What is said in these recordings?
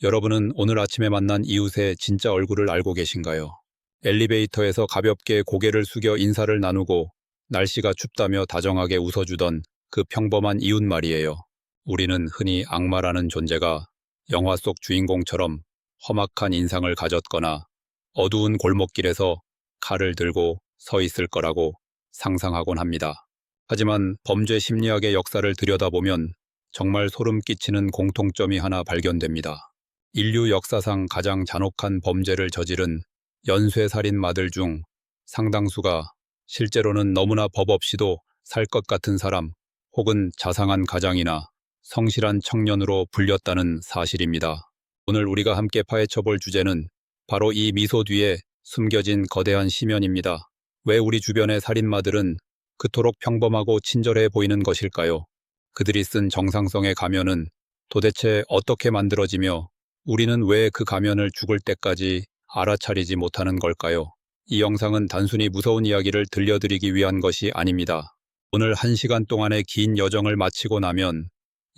여러분은 오늘 아침에 만난 이웃의 진짜 얼굴을 알고 계신가요? 엘리베이터에서 가볍게 고개를 숙여 인사를 나누고 날씨가 춥다며 다정하게 웃어주던 그 평범한 이웃 말이에요. 우리는 흔히 악마라는 존재가 영화 속 주인공처럼 험악한 인상을 가졌거나 어두운 골목길에서 칼을 들고 서 있을 거라고 상상하곤 합니다. 하지만 범죄 심리학의 역사를 들여다보면 정말 소름 끼치는 공통점이 하나 발견됩니다. 인류 역사상 가장 잔혹한 범죄를 저지른 연쇄살인마들 중 상당수가 실제로는 너무나 법 없이도 살 것 같은 사람 혹은 자상한 가장이나 성실한 청년으로 불렸다는 사실입니다. 오늘 우리가 함께 파헤쳐볼 주제는 바로 이 미소 뒤에 숨겨진 거대한 심연입니다. 왜 우리 주변의 살인마들은 그토록 평범하고 친절해 보이는 것일까요? 그들이 쓴 정상성의 가면은 도대체 어떻게 만들어지며 우리는 왜 그 가면을 죽을 때까지 알아차리지 못하는 걸까요? 이 영상은 단순히 무서운 이야기를 들려드리기 위한 것이 아닙니다. 오늘 1시간 동안의 긴 여정을 마치고 나면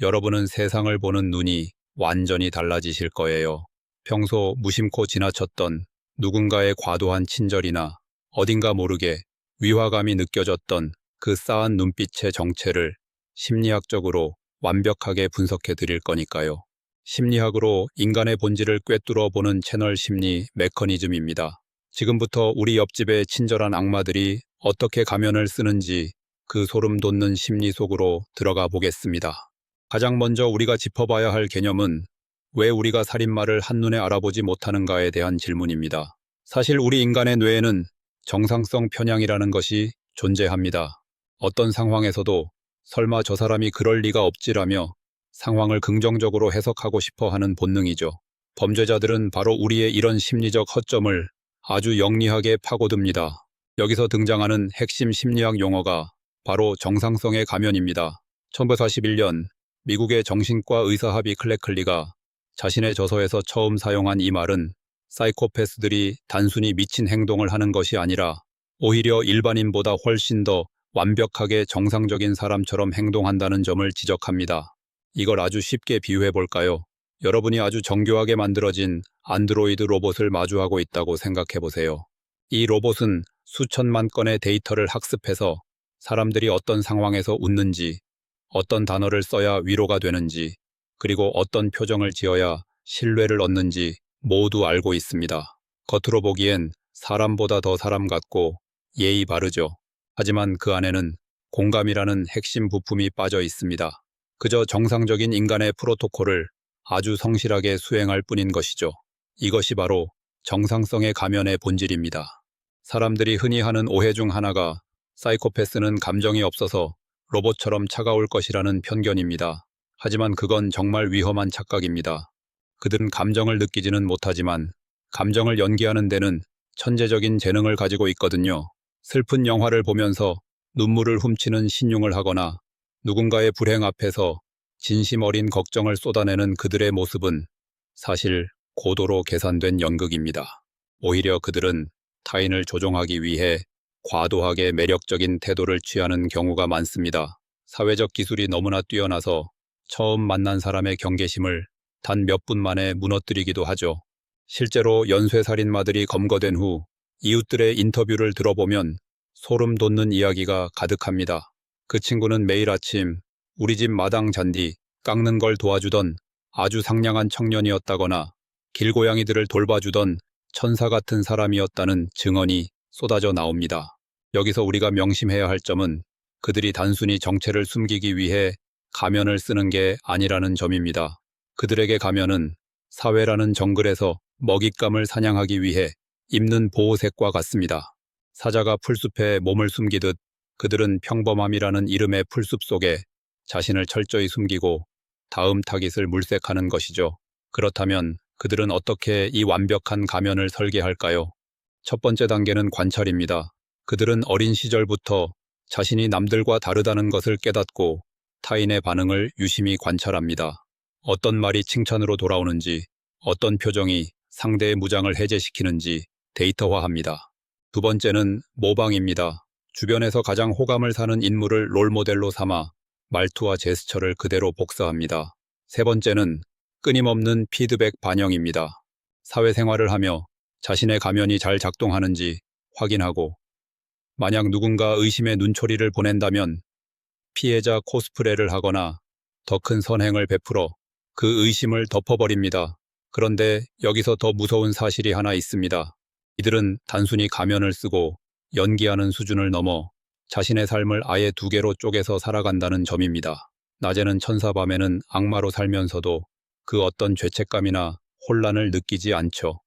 여러분은 세상을 보는 눈이 완전히 달라지실 거예요. 평소 무심코 지나쳤던 누군가의 과도한 친절이나 어딘가 모르게 위화감이 느껴졌던 그 싸한 눈빛의 정체를 심리학적으로 완벽하게 분석해 드릴 거니까요. 심리학으로 인간의 본질을 꿰뚫어 보는 채널 심리 메커니즘입니다. 지금부터 우리 옆집의 친절한 악마들이 어떻게 가면을 쓰는지 그 소름 돋는 심리 속으로 들어가 보겠습니다. 가장 먼저 우리가 짚어봐야 할 개념은 왜 우리가 살인마를 한눈에 알아보지 못하는가에 대한 질문입니다. 사실 우리 인간의 뇌에는 정상성 편향이라는 것이 존재합니다. 어떤 상황에서도 설마 저 사람이 그럴 리가 없지라며 상황을 긍정적으로 해석하고 싶어 하는 본능이죠. 범죄자들은 바로 우리의 이런 심리적 허점을 아주 영리하게 파고듭니다. 여기서 등장하는 핵심 심리학 용어가 바로 정상성의 가면입니다. 1941년 미국의 정신과 의사 하비 클래클리가 자신의 저서에서 처음 사용한 이 말은 사이코패스들이 단순히 미친 행동을 하는 것이 아니라 오히려 일반인보다 훨씬 더 완벽하게 정상적인 사람처럼 행동한다는 점을 지적합니다. 이걸 아주 쉽게 비유해 볼까요? 여러분이 아주 정교하게 만들어진 안드로이드 로봇을 마주하고 있다고 생각해 보세요. 이 로봇은 수천만 건의 데이터를 학습해서 사람들이 어떤 상황에서 웃는지, 어떤 단어를 써야 위로가 되는지, 그리고 어떤 표정을 지어야 신뢰를 얻는지 모두 알고 있습니다. 겉으로 보기엔 사람보다 더 사람 같고 예의 바르죠. 하지만 그 안에는 공감이라는 핵심 부품이 빠져 있습니다. 그저 정상적인 인간의 프로토콜을 아주 성실하게 수행할 뿐인 것이죠. 이것이 바로 정상성의 가면의 본질입니다. 사람들이 흔히 하는 오해 중 하나가 사이코패스는 감정이 없어서 로봇처럼 차가울 것이라는 편견입니다. 하지만 그건 정말 위험한 착각입니다. 그들은 감정을 느끼지는 못하지만 감정을 연기하는 데는 천재적인 재능을 가지고 있거든요. 슬픈 영화를 보면서 눈물을 훔치는 신용을 하거나 누군가의 불행 앞에서 진심 어린 걱정을 쏟아내는 그들의 모습은 사실 고도로 계산된 연극입니다. 오히려 그들은 타인을 조종하기 위해 과도하게 매력적인 태도를 취하는 경우가 많습니다. 사회적 기술이 너무나 뛰어나서 처음 만난 사람의 경계심을 단 몇 분 만에 무너뜨리기도 하죠. 실제로 연쇄살인마들이 검거된 후 이웃들의 인터뷰를 들어보면 소름 돋는 이야기가 가득합니다. 그 친구는 매일 아침 우리 집 마당 잔디 깎는 걸 도와주던 아주 상냥한 청년이었다거나 길고양이들을 돌봐주던 천사 같은 사람이었다는 증언이 쏟아져 나옵니다. 여기서 우리가 명심해야 할 점은 그들이 단순히 정체를 숨기기 위해 가면을 쓰는 게 아니라는 점입니다. 그들에게 가면은 사회라는 정글에서 먹잇감을 사냥하기 위해 입는 보호색과 같습니다. 사자가 풀숲에 몸을 숨기듯 그들은 평범함이라는 이름의 풀숲 속에 자신을 철저히 숨기고 다음 타깃을 물색하는 것이죠. 그렇다면 그들은 어떻게 이 완벽한 가면을 설계할까요? 첫 번째 단계는 관찰입니다. 그들은 어린 시절부터 자신이 남들과 다르다는 것을 깨닫고 타인의 반응을 유심히 관찰합니다. 어떤 말이 칭찬으로 돌아오는지, 어떤 표정이 상대의 무장을 해제시키는지 데이터화합니다. 두 번째는 모방입니다. 주변에서 가장 호감을 사는 인물을 롤모델로 삼아 말투와 제스처를 그대로 복사합니다. 세 번째는 끊임없는 피드백 반영입니다. 사회생활을 하며 자신의 가면이 잘 작동하는지 확인하고, 만약 누군가 의심의 눈초리를 보낸다면 피해자 코스프레를 하거나 더 큰 선행을 베풀어 그 의심을 덮어버립니다. 그런데 여기서 더 무서운 사실이 하나 있습니다. 이들은 단순히 가면을 쓰고 연기하는 수준을 넘어 자신의 삶을 아예 두 개로 쪼개서 살아간다는 점입니다. 낮에는 천사, 밤에는 악마로 살면서도 그 어떤 죄책감이나 혼란을 느끼지 않죠.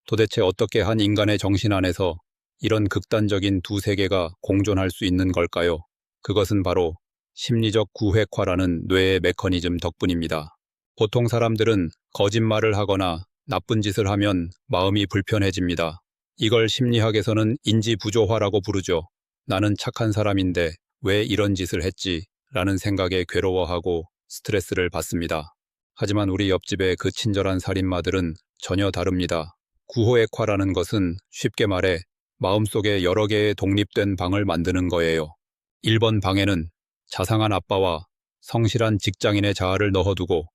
도대체 어떻게 한 인간의 정신 안에서 이런 극단적인 두 세계가 공존할 수 있는 걸까요? 그것은 바로 심리적 구획화라는 뇌의 메커니즘 덕분입니다. 보통 사람들은 거짓말을 하거나 나쁜 짓을 하면 마음이 불편해집니다. 이걸 심리학에서는 인지부조화라고 부르죠. 나는 착한 사람인데 왜 이런 짓을 했지? 라는 생각에 괴로워하고 스트레스를 받습니다. 하지만 우리 옆집의 그 친절한 살인마들은 전혀 다릅니다. 구호액화라는 것은 쉽게 말해 마음속에 여러 개의 독립된 방을 만드는 거예요. 1번 방에는 자상한 아빠와 성실한 직장인의 자아를 넣어두고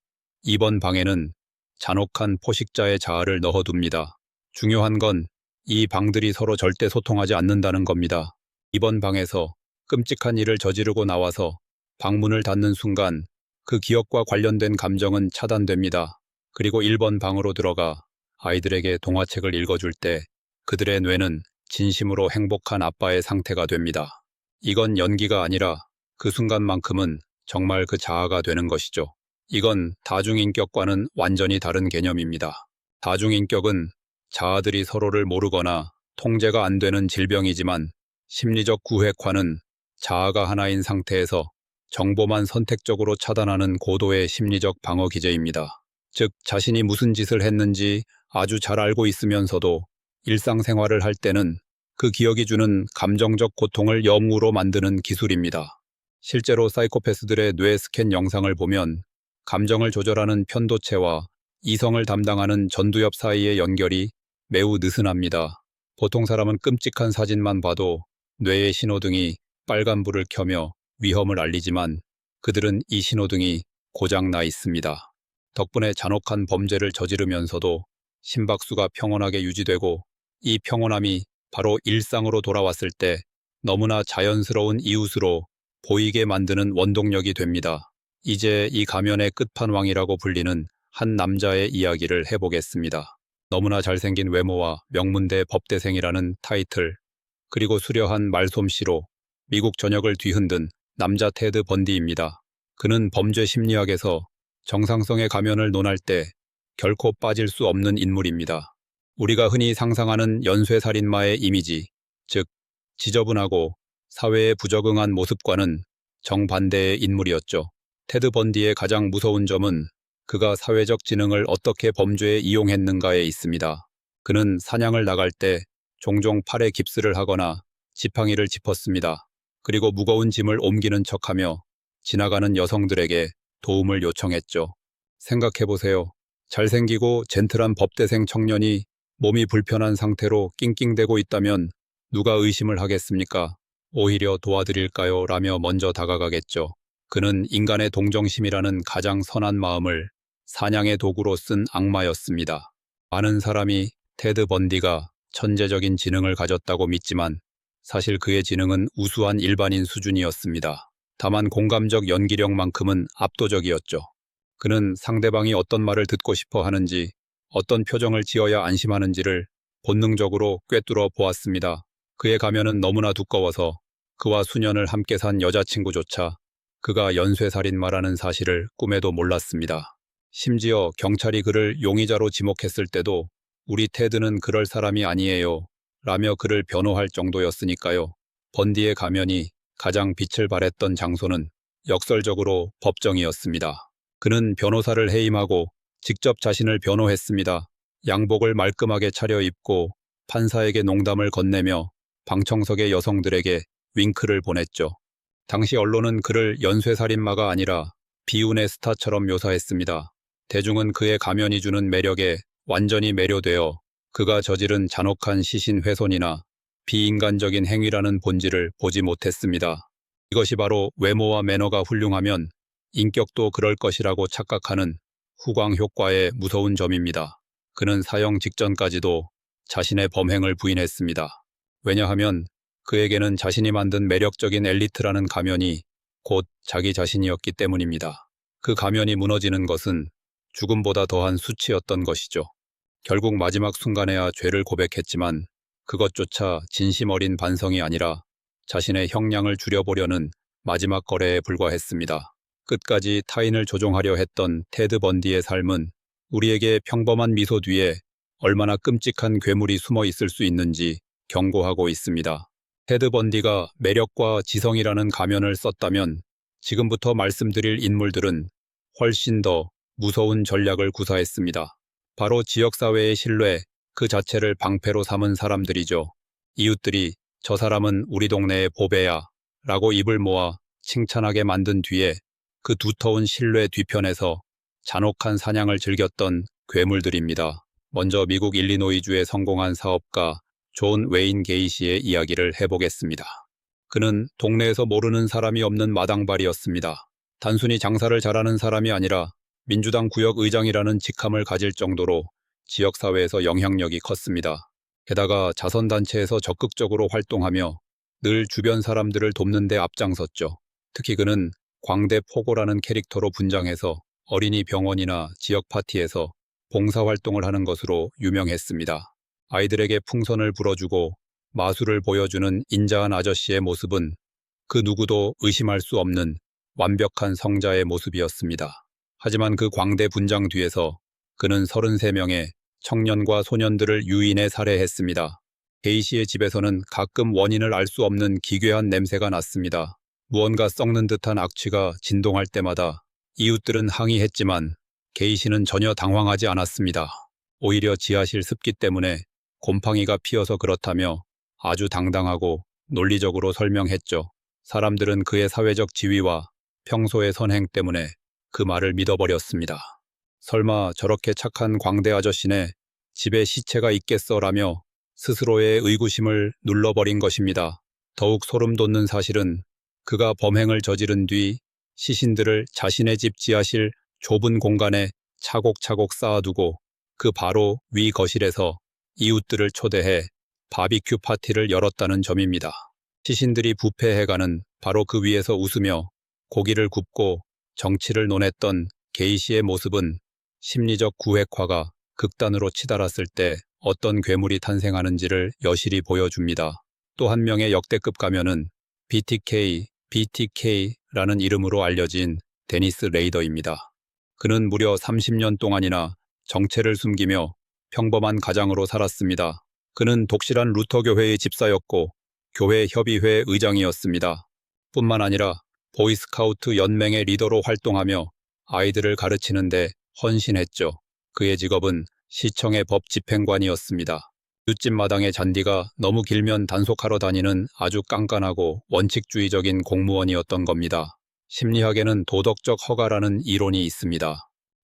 2번 방에는 잔혹한 포식자의 자아를 넣어둡니다. 중요한 건 이 방들이 서로 절대 소통하지 않는다는 겁니다. 2번 방에서 끔찍한 일을 저지르고 나와서 방문을 닫는 순간 그 기억과 관련된 감정은 차단됩니다. 그리고 1번 방으로 들어가 아이들에게 동화책을 읽어줄 때 그들의 뇌는 진심으로 행복한 아빠의 상태가 됩니다. 이건 연기가 아니라 그 순간만큼은 정말 그 자아가 되는 것이죠. 이건 다중인격과는 완전히 다른 개념입니다. 다중인격은 자아들이 서로를 모르거나 통제가 안 되는 질병이지만, 심리적 구획화는 자아가 하나인 상태에서 정보만 선택적으로 차단하는 고도의 심리적 방어 기제입니다. 즉, 자신이 무슨 짓을 했는지 아주 잘 알고 있으면서도 일상생활을 할 때는 그 기억이 주는 감정적 고통을 염으로 만드는 기술입니다. 실제로 사이코패스들의 뇌 스캔 영상을 보면 감정을 조절하는 편도체와 이성을 담당하는 전두엽 사이의 연결이 매우 느슨합니다. 보통 사람은 끔찍한 사진만 봐도 뇌의 신호등이 빨간불을 켜며 위험을 알리지만 그들은 이 신호등이 고장 나 있습니다. 덕분에 잔혹한 범죄를 저지르면서도 심박수가 평온하게 유지되고, 이 평온함이 바로 일상으로 돌아왔을 때 너무나 자연스러운 이웃으로 보이게 만드는 원동력이 됩니다. 이제 이 가면의 끝판왕이라고 불리는 한 남자의 이야기를 해보겠습니다. 너무나 잘생긴 외모와 명문대 법대생이라는 타이틀, 그리고 수려한 말솜씨로 미국 전역을 뒤흔든 남자 테드 번디입니다. 그는 범죄 심리학에서 정상성의 가면을 논할 때 결코 빠질 수 없는 인물입니다. 우리가 흔히 상상하는 연쇄살인마의 이미지, 즉 지저분하고 사회에 부적응한 모습과는 정반대의 인물이었죠. 테드 번디의 가장 무서운 점은 그가 사회적 지능을 어떻게 범죄에 이용했는가에 있습니다. 그는 사냥을 나갈 때 종종 팔에 깁스를 하거나 지팡이를 짚었습니다. 그리고 무거운 짐을 옮기는 척하며 지나가는 여성들에게 도움을 요청했죠. 생각해보세요. 잘생기고 젠틀한 법대생 청년이 몸이 불편한 상태로 낑낑대고 있다면 누가 의심을 하겠습니까? 오히려 도와드릴까요? 라며 먼저 다가가겠죠. 그는 인간의 동정심이라는 가장 선한 마음을 사냥의 도구로 쓴 악마였습니다. 많은 사람이 테드 번디가 천재적인 지능을 가졌다고 믿지만 사실 그의 지능은 우수한 일반인 수준이었습니다. 다만 공감적 연기력만큼은 압도적이었죠. 그는 상대방이 어떤 말을 듣고 싶어 하는지, 어떤 표정을 지어야 안심하는지를 본능적으로 꿰뚫어 보았습니다. 그의 가면은 너무나 두꺼워서 그와 수년을 함께 산 여자친구조차 그가 연쇄살인마라는 사실을 꿈에도 몰랐습니다. 심지어 경찰이 그를 용의자로 지목했을 때도 우리 테드는 그럴 사람이 아니에요 라며 그를 변호할 정도였으니까요. 번디의 가면이 가장 빛을 발했던 장소는 역설적으로 법정이었습니다. 그는 변호사를 해임하고 직접 자신을 변호했습니다. 양복을 말끔하게 차려입고 판사에게 농담을 건네며 방청석의 여성들에게 윙크를 보냈죠. 당시 언론은 그를 연쇄살인마가 아니라 비운의 스타처럼 묘사했습니다. 대중은 그의 가면이 주는 매력에 완전히 매료되어 그가 저지른 잔혹한 시신훼손이나 비인간적인 행위라는 본질을 보지 못했습니다. 이것이 바로 외모와 매너가 훌륭하면 인격도 그럴 것이라고 착각하는 후광 효과의 무서운 점입니다. 그는 사형 직전까지도 자신의 범행을 부인했습니다. 왜냐하면 그에게는 자신이 만든 매력적인 엘리트라는 가면이 곧 자기 자신이었기 때문입니다. 그 가면이 무너지는 것은 죽음보다 더한 수치였던 것이죠. 결국 마지막 순간에야 죄를 고백했지만 그것조차 진심 어린 반성이 아니라 자신의 형량을 줄여보려는 마지막 거래에 불과했습니다. 끝까지 타인을 조종하려 했던 테드 번디의 삶은 우리에게 평범한 미소 뒤에 얼마나 끔찍한 괴물이 숨어 있을 수 있는지 경고하고 있습니다. 테드 번디가 매력과 지성이라는 가면을 썼다면 지금부터 말씀드릴 인물들은 훨씬 더 무서운 전략을 구사했습니다. 바로 지역사회의 신뢰 그 자체를 방패로 삼은 사람들이죠. 이웃들이 저 사람은 우리 동네의 보배야 라고 입을 모아 칭찬하게 만든 뒤에 그 두터운 신뢰 뒤편에서 잔혹한 사냥을 즐겼던 괴물들입니다. 먼저 미국 일리노이주의 성공한 사업가 존 웨인 게이시의 이야기를 해보겠습니다. 그는 동네에서 모르는 사람이 없는 마당발이었습니다. 단순히 장사를 잘하는 사람이 아니라 민주당 구역 의장이라는 직함을 가질 정도로 지역사회에서 영향력이 컸습니다. 게다가 자선단체에서 적극적으로 활동하며 늘 주변 사람들을 돕는 데 앞장섰죠. 특히 그는 광대 포고라는 캐릭터로 분장해서 어린이 병원이나 지역 파티에서 봉사활동을 하는 것으로 유명했습니다. 아이들에게 풍선을 불어주고 마술을 보여주는 인자한 아저씨의 모습은 그 누구도 의심할 수 없는 완벽한 성자의 모습이었습니다. 하지만 그 광대 분장 뒤에서 그는 33명의 청년과 소년들을 유인해 살해했습니다. 게이시의 집에서는 가끔 원인을 알 수 없는 기괴한 냄새가 났습니다. 무언가 썩는 듯한 악취가 진동할 때마다 이웃들은 항의했지만 게이시는 전혀 당황하지 않았습니다. 오히려 지하실 습기 때문에 곰팡이가 피어서 그렇다며 아주 당당하고 논리적으로 설명했죠. 사람들은 그의 사회적 지위와 평소의 선행 때문에 그 말을 믿어버렸습니다. 설마 저렇게 착한 광대 아저씨네 집에 시체가 있겠어라며 스스로의 의구심을 눌러버린 것입니다. 더욱 소름 돋는 사실은 그가 범행을 저지른 뒤 시신들을 자신의 집 지하실 좁은 공간에 차곡차곡 쌓아두고 그 바로 위 거실에서 이웃들을 초대해 바비큐 파티를 열었다는 점입니다. 시신들이 부패해가는 바로 그 위에서 웃으며 고기를 굽고 정치를 논했던 게이시의 모습은 심리적 구획화가 극단으로 치달았을 때 어떤 괴물이 탄생하는지를 여실히 보여줍니다. 또 한 명의 역대급 가면은 BTK라는 이름으로 알려진 데니스 레이더입니다. 그는 무려 30년 동안이나 정체를 숨기며 평범한 가장으로 살았습니다. 그는 독실한 루터교회의 집사였고 교회 협의회 의장이었습니다. 뿐만 아니라 보이스카우트 연맹의 리더로 활동하며 아이들을 가르치는데 헌신했죠. 그의 직업은 시청의 법 집행관이었습니다. 이웃집 마당의 잔디가 너무 길면 단속하러 다니는 아주 깐깐하고 원칙주의적인 공무원이었던 겁니다. 심리학에는 도덕적 허가라는 이론이 있습니다.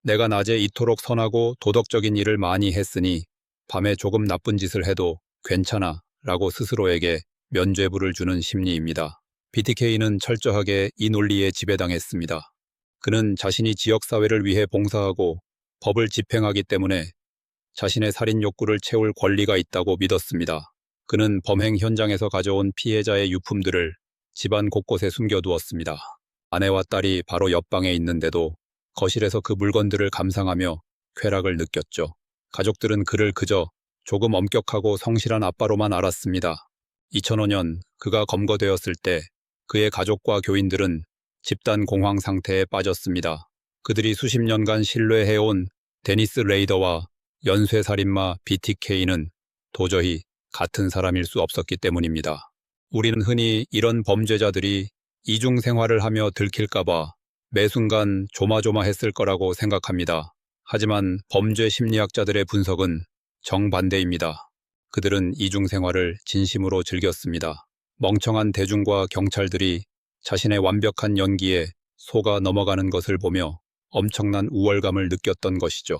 내가 낮에 이토록 선하고 도덕적인 일을 많이 했으니 밤에 조금 나쁜 짓을 해도 괜찮아 라고 스스로에게 면죄부를 주는 심리입니다. BTK는 철저하게 이 논리에 지배당했습니다. 그는 자신이 지역사회를 위해 봉사하고 법을 집행하기 때문에 자신의 살인 욕구를 채울 권리가 있다고 믿었습니다. 그는 범행 현장에서 가져온 피해자의 유품들을 집안 곳곳에 숨겨두었습니다. 아내와 딸이 바로 옆방에 있는데도 거실에서 그 물건들을 감상하며 쾌락을 느꼈죠. 가족들은 그를 그저 조금 엄격하고 성실한 아빠로만 알았습니다. 2005년 그가 검거되었을 때 그의 가족과 교인들은 집단 공황 상태에 빠졌습니다. 그들이 수십 년간 신뢰해온 데니스 레이더와 연쇄살인마 BTK는 도저히 같은 사람일 수 없었기 때문입니다. 우리는 흔히 이런 범죄자들이 이중생활을 하며 들킬까봐 매 순간 조마조마했을 거라고 생각합니다. 하지만 범죄 심리학자들의 분석은 정반대입니다. 그들은 이중생활을 진심으로 즐겼습니다. 멍청한 대중과 경찰들이 자신의 완벽한 연기에 속아 넘어가는 것을 보며 엄청난 우월감을 느꼈던 것이죠.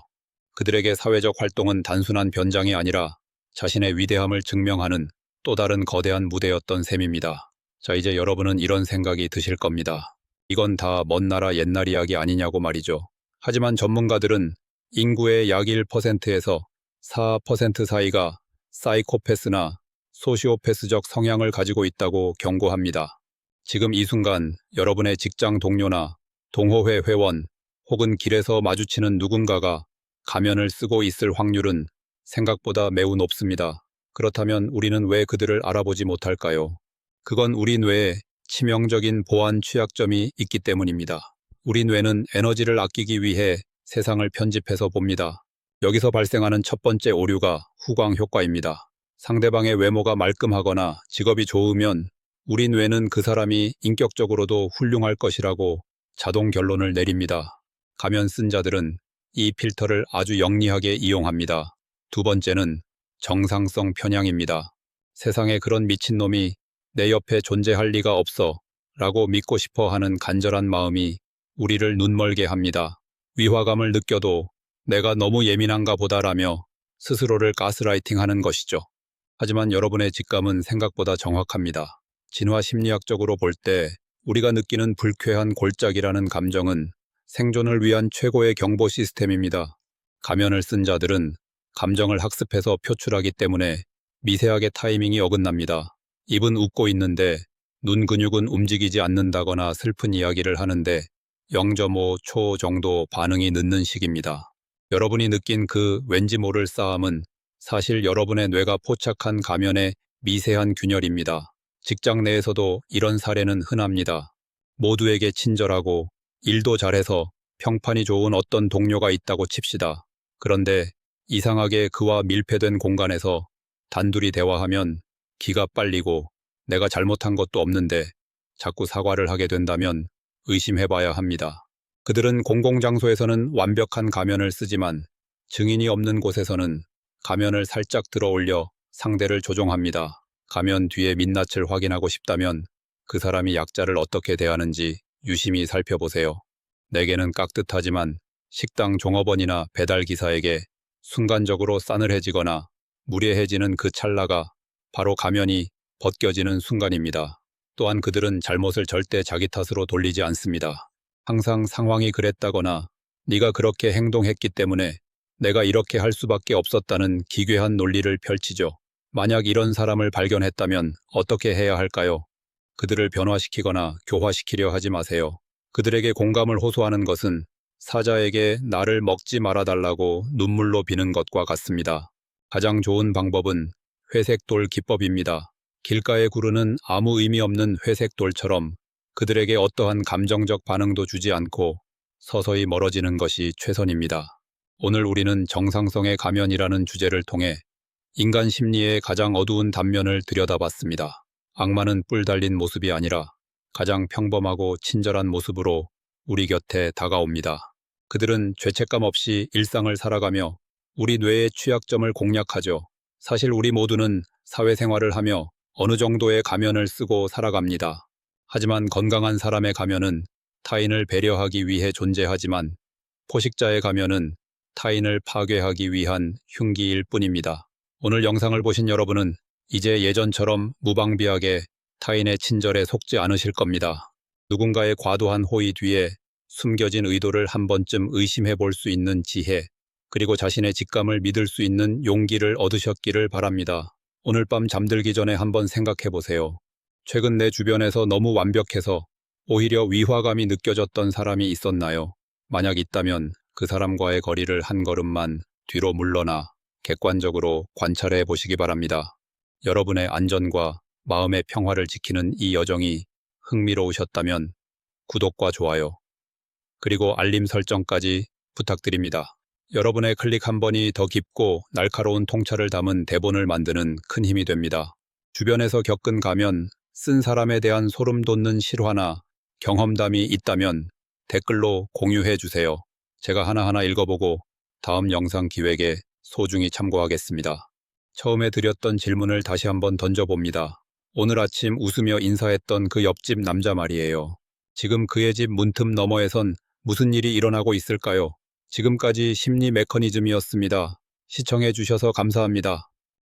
그들에게 사회적 활동은 단순한 변장이 아니라 자신의 위대함을 증명하는 또 다른 거대한 무대였던 셈입니다. 자, 이제 여러분은 이런 생각이 드실 겁니다. 이건 다 먼 나라 옛날 이야기 아니냐고 말이죠. 하지만 전문가들은 인구의 약 1%에서 4% 사이가 사이코패스나 소시오패스적 성향을 가지고 있다고 경고합니다. 지금 이 순간 여러분의 직장 동료나 동호회 회원 혹은 길에서 마주치는 누군가가 가면을 쓰고 있을 확률은 생각보다 매우 높습니다. 그렇다면 우리는 왜 그들을 알아보지 못할까요? 그건 우리 뇌에 치명적인 보안 취약점이 있기 때문입니다. 우리 뇌는 에너지를 아끼기 위해 세상을 편집해서 봅니다. 여기서 발생하는 첫 번째 오류가 후광 효과입니다. 상대방의 외모가 말끔하거나 직업이 좋으면 우리 뇌는 그 사람이 인격적으로도 훌륭할 것이라고 자동 결론을 내립니다. 가면 쓴 자들은 이 필터를 아주 영리하게 이용합니다. 두 번째는 정상성 편향입니다. 세상에 그런 미친놈이 내 옆에 존재할 리가 없어 라고 믿고 싶어 하는 간절한 마음이 우리를 눈멀게 합니다. 위화감을 느껴도 내가 너무 예민한가 보다라며 스스로를 가스라이팅하는 것이죠. 하지만 여러분의 직감은 생각보다 정확합니다. 진화 심리학적으로 볼 때 우리가 느끼는 불쾌한 골짜기라는 감정은 생존을 위한 최고의 경보 시스템입니다. 가면을 쓴 자들은 감정을 학습해서 표출하기 때문에 미세하게 타이밍이 어긋납니다. 입은 웃고 있는데 눈 근육은 움직이지 않는다거나 슬픈 이야기를 하는데 0.5초 정도 반응이 늦는 식입니다. 여러분이 느낀 그 왠지 모를 싸움은 사실 여러분의 뇌가 포착한 가면의 미세한 균열입니다. 직장 내에서도 이런 사례는 흔합니다. 모두에게 친절하고 일도 잘해서 평판이 좋은 어떤 동료가 있다고 칩시다. 그런데 이상하게 그와 밀폐된 공간에서 단둘이 대화하면 기가 빨리고 내가 잘못한 것도 없는데 자꾸 사과를 하게 된다면 의심해봐야 합니다. 그들은 공공장소에서는 완벽한 가면을 쓰지만 증인이 없는 곳에서는 가면을 살짝 들어올려 상대를 조종합니다. 가면 뒤에 민낯을 확인하고 싶다면 그 사람이 약자를 어떻게 대하는지 유심히 살펴보세요. 내게는 깍듯하지만 식당 종업원이나 배달기사에게 순간적으로 싸늘해지거나 무례해지는 그 찰나가 바로 가면이 벗겨지는 순간입니다. 또한 그들은 잘못을 절대 자기 탓으로 돌리지 않습니다. 항상 상황이 그랬다거나 네가 그렇게 행동했기 때문에 내가 이렇게 할 수밖에 없었다는 기괴한 논리를 펼치죠. 만약 이런 사람을 발견했다면 어떻게 해야 할까요? 그들을 변화시키거나 교화시키려 하지 마세요. 그들에게 공감을 호소하는 것은 사자에게 나를 먹지 말아달라고 눈물로 비는 것과 같습니다. 가장 좋은 방법은 회색돌 기법입니다. 길가에 구르는 아무 의미 없는 회색돌처럼 그들에게 어떠한 감정적 반응도 주지 않고 서서히 멀어지는 것이 최선입니다. 오늘 우리는 정상성의 가면이라는 주제를 통해 인간 심리의 가장 어두운 단면을 들여다봤습니다. 악마는 뿔 달린 모습이 아니라 가장 평범하고 친절한 모습으로 우리 곁에 다가옵니다. 그들은 죄책감 없이 일상을 살아가며 우리 뇌의 취약점을 공략하죠. 사실 우리 모두는 사회생활을 하며 어느 정도의 가면을 쓰고 살아갑니다. 하지만 건강한 사람의 가면은 타인을 배려하기 위해 존재하지만 포식자의 가면은 타인을 파괴하기 위한 흉기일 뿐입니다. 오늘 영상을 보신 여러분은 이제 예전처럼 무방비하게 타인의 친절에 속지 않으실 겁니다. 누군가의 과도한 호의 뒤에 숨겨진 의도를 한 번쯤 의심해 볼 수 있는 지혜, 그리고 자신의 직감을 믿을 수 있는 용기를 얻으셨기를 바랍니다. 오늘 밤 잠들기 전에 한번 생각해 보세요. 최근 내 주변에서 너무 완벽해서 오히려 위화감이 느껴졌던 사람이 있었나요? 만약 있다면 그 사람과의 거리를 한 걸음만 뒤로 물러나 객관적으로 관찰해 보시기 바랍니다. 여러분의 안전과 마음의 평화를 지키는 이 여정이 흥미로우셨다면 구독과 좋아요, 그리고 알림 설정까지 부탁드립니다. 여러분의 클릭 한 번이 더 깊고 날카로운 통찰을 담은 대본을 만드는 큰 힘이 됩니다. 주변에서 겪은 가면 쓴 사람에 대한 소름 돋는 실화나 경험담이 있다면 댓글로 공유해 주세요. 제가 하나하나 읽어보고 다음 영상 기획에 소중히 참고하겠습니다. 처음에 드렸던 질문을 다시 한번 던져봅니다. 오늘 아침 웃으며 인사했던 그 옆집 남자 말이에요. 지금 그의 집 문틈 너머에선 무슨 일이 일어나고 있을까요? 지금까지 심리 메커니즘이었습니다. 시청해 주셔서 감사합니다.